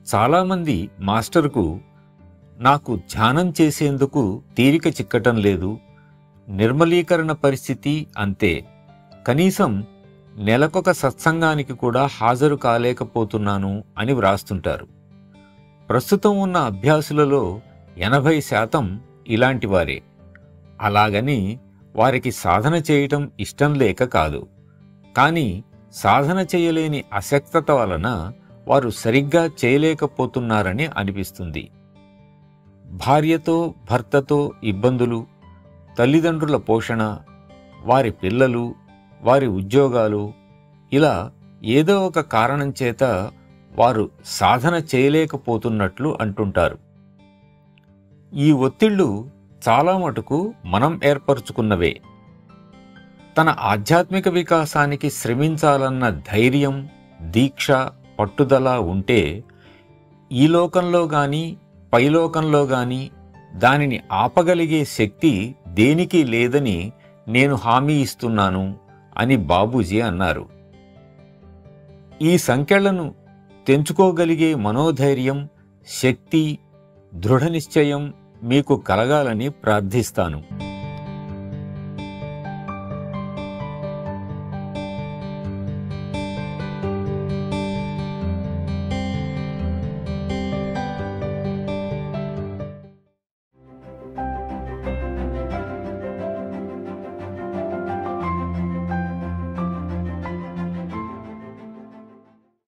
చాలామంది మాస్టర్కు నాకు ధ్యానం చేసేందుకు తీరిక చిక్కటం లేదు, నిర్మలీకరణ పరిస్థితి అంతే, కనీసం నెలకొక సత్సంగానికి కూడా హాజరు కాలేకపోతున్నాను అని వ్రాస్తుంటారు. ప్రస్తుతం ఉన్న అభ్యాసులలో 80% ఇలాంటి వారే. అలాగని వారికి సాధన చేయటం ఇష్టం లేక కాదు, కానీ సాధన చేయలేని అశక్తత వలన వారు సరిగ్గా చేయలేకపోతున్నారని అనిపిస్తుంది. భార్యతో భర్తతో ఇబ్బందులు, తల్లిదండ్రుల పోషణ, వారి పిల్లలు, వారి ఉద్యోగాలు, ఇలా ఏదో ఒక కారణం చేత వారు సాధన చేయలేకపోతున్నట్లు అంటుంటారు. ఈ ఒత్తిళ్లు చాలా మటుకు మనం ఏర్పరచుకున్నవే. తన ఆధ్యాత్మిక వికాసానికి శ్రమించాలన్న ధైర్యం, దీక్ష, పట్టుదల ఉంటే ఈ లోకంలో గాని పైలోకంలో గాని దానిని ఆపగలిగే శక్తి దేనికి లేదని నేను హామీ ఇస్తున్నాను అని బాబూజీ అన్నారు. ఈ సంకెళ్లను తెంచుకోగలిగే మనోధైర్యం, శక్తి, దృఢ నిశ్చయం మీకు కలగాలని ప్రార్థిస్తాను.